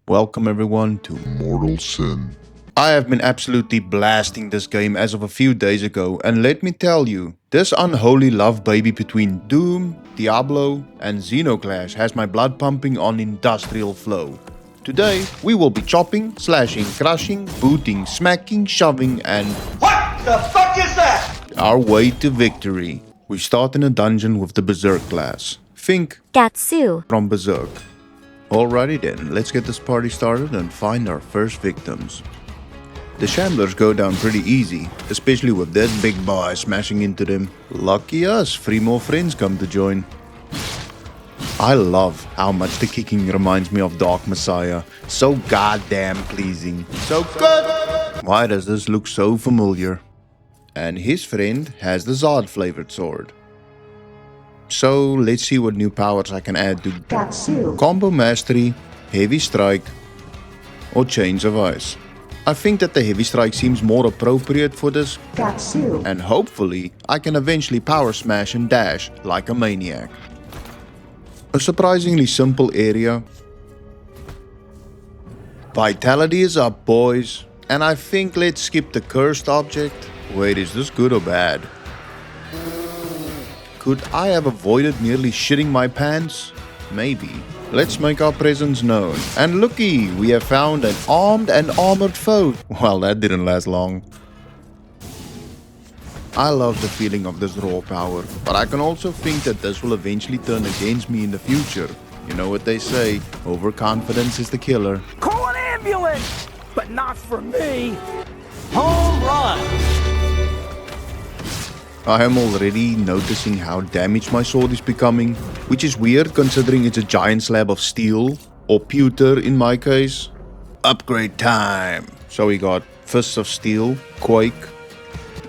Welcome everyone to Mortal Sin. I have been absolutely blasting this game as of a few days ago, and let me tell you, this unholy love baby between Doom, Diablo and Xenoclash has my blood pumping on industrial flow. Today, we will be chopping, slashing, crushing, booting, smacking, shoving and What the fuck is that? our way to victory. We start in a dungeon with the Berserk class. Think GUTSU. from Berserk. Alrighty then, let's get this party started and find our first victims. The Shamblers go down pretty easy, especially with that big boy smashing into them. Lucky us, 3 more friends come to join. I love how much the kicking reminds me of Dark Messiah. So goddamn pleasing. So good! Why does this look so familiar? And his friend has the Zod flavored sword. So let's see what new powers I can add to GUTSU. Combo Mastery, Heavy Strike or Chains of Ice. I think that the Heavy Strike seems more appropriate for this, GUTSU. and hopefully I can eventually power smash and dash like a maniac. A surprisingly simple area. Vitality is up, boys, and I think let's skip the cursed object. Wait, is this good or bad? Could I have avoided nearly shitting my pants? Maybe. Let's make our presence known. And looky, we have found an armed and armored foe. Well, that didn't last long. I love the feeling of this raw power, but I can also think that this will eventually turn against me in the future. You know what they say, overconfidence is the killer. Call an ambulance! But not for me! Home run! I am already noticing how damaged my sword is becoming, which is weird considering it's a giant slab of steel, or pewter in my case. Upgrade time! So we got Fists of Steel, Quake,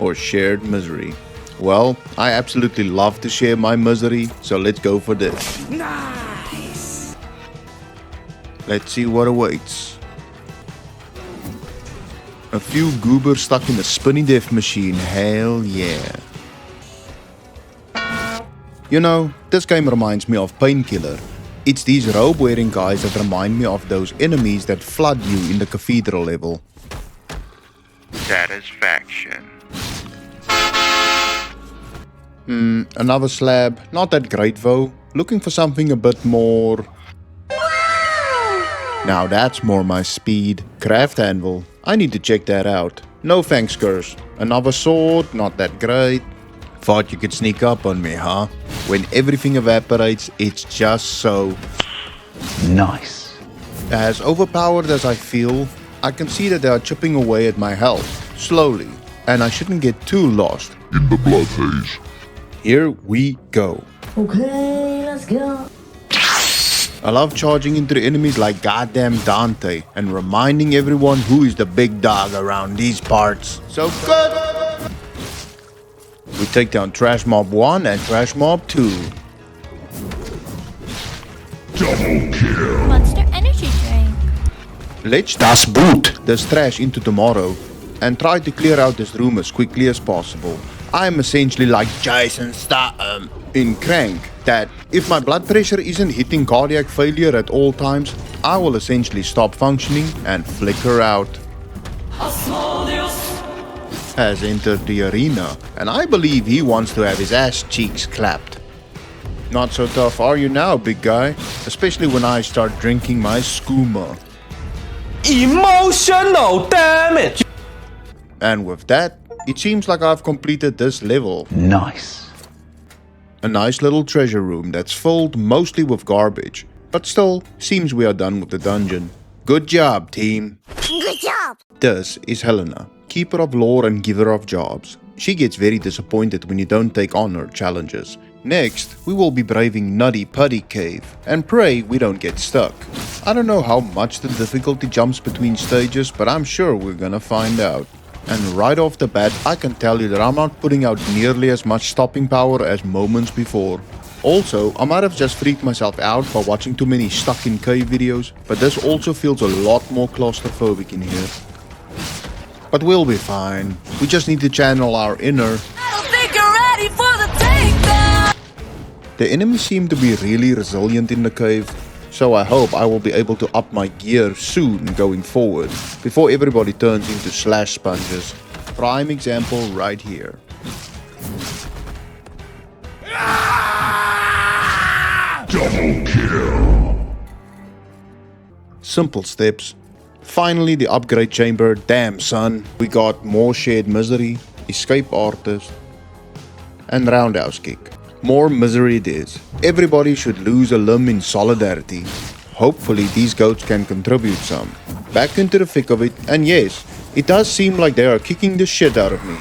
or Shared Misery. Well, I absolutely love to share my misery, so let's go for this. Nice! Let's see what awaits. A few goobers stuck in a spinny death machine, hell yeah. You know, this game reminds me of Painkiller. It's these robe-wearing guys that remind me of those enemies that flood you in the cathedral level. Satisfaction. Another slab. Not that great though. Looking for something a bit more... Now that's more my speed. Craft anvil. I need to check that out. No thanks, Curse. Another sword. Not that great. Thought you could sneak up on me, huh? When everything evaporates, it's just so... Nice. As overpowered as I feel, I can see that they are chipping away at my health, slowly, and I shouldn't get too lost. In the blood haze. Here we go. Okay, let's go. I love charging into the enemies like goddamn Dante and reminding everyone who is the big dog around these parts. So good! We take down Trash Mob 1 and Trash Mob 2. Double kill. Monster Energy Drink. Let's Das Boot this trash into tomorrow and try to clear out this room as quickly as possible. I'm essentially like Jason Statham in Crank, that if my blood pressure isn't hitting cardiac failure at all times, I will essentially stop functioning and flicker out. Has entered the arena, and I believe he wants to have his ass cheeks clapped. Not so tough are you now, big guy? Especially when I start drinking my skooma. Emotional damage! And with that, it seems like I've completed this level. Nice. A nice little treasure room that's filled mostly with garbage, but still seems we are done with the dungeon. Good job, team. Good job. This is Helena, keeper of lore and giver of jobs. She gets very disappointed when you don't take on her challenges. Next, we will be braving Nutty Putty Cave and pray we don't get stuck. I don't know how much the difficulty jumps between stages, but I'm sure we're gonna find out. And right off the bat, I can tell you that I'm not putting out nearly as much stopping power as moments before. Also, I might have just freaked myself out by watching too many stuck in cave videos, but this also feels a lot more claustrophobic in here. But we'll be fine. We just need to channel our inner... I don't think you're ready for the takedown. The enemies seem to be really resilient in the cave, so I hope I will be able to up my gear soon going forward, before everybody turns into slash sponges. Prime example right here. Double kill. Simple steps. Finally the upgrade chamber. Damn son. We got more shared misery, escape artist, and roundhouse kick. More misery it is. Everybody should lose a limb in solidarity. Hopefully these goats can contribute some. Back into the thick of it, and yes, it does seem like they are kicking the shit out of me.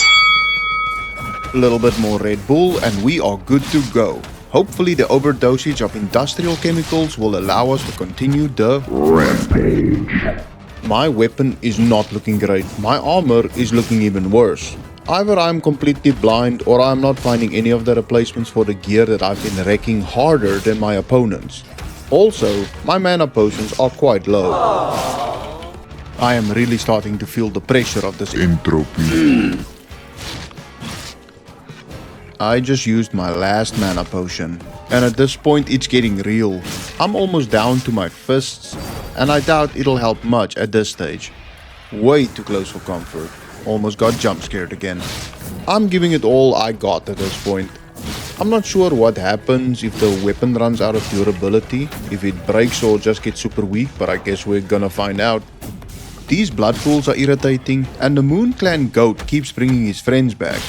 A little bit more Red Bull and we are good to go. Hopefully the overdosage of industrial chemicals will allow us to continue the Rampage. My weapon is not looking great. My armor is looking even worse. Either I'm completely blind or I'm not finding any of the replacements for the gear that I've been wrecking harder than my opponents. Also, my mana potions are quite low. I am really starting to feel the pressure of this. Entropy. I just used my last mana potion, and at this point it's getting real. I'm almost down to my fists, and I doubt it'll help much at this stage. Way too close for comfort. Almost got jump scared again. I'm giving it all I got at this point. I'm not sure what happens if the weapon runs out of durability, if it breaks or just gets super weak, but I guess we're gonna find out. These blood pools are irritating, and the Moon Clan goat keeps bringing his friends back.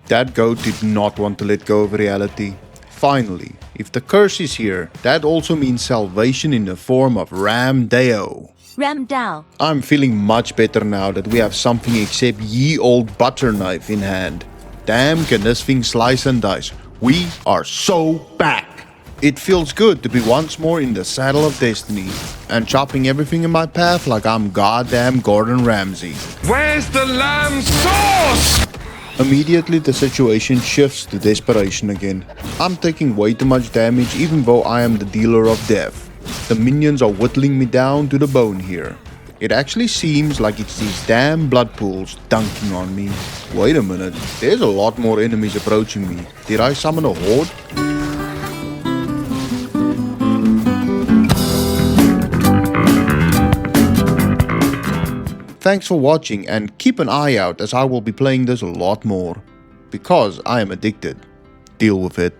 That goat did not want to let go of reality. Finally, if the curse is here, that also means salvation in the form of Ram Deo. Ramdao. I'm feeling much better now that we have something except ye old butter knife in hand. Damn, can this thing slice and dice. We are so back. It feels good to be once more in the saddle of destiny and chopping everything in my path like I'm goddamn Gordon Ramsay. Where's the lamb sauce? Immediately the situation shifts to desperation again. I'm taking way too much damage even though I am the dealer of death. The minions are whittling me down to the bone here. It actually seems like it's these damn blood pools dunking on me. Wait a minute, there's a lot more enemies approaching me. Did I summon a horde? Thanks for watching and keep an eye out as I will be playing this a lot more. Because I am addicted. Deal with it.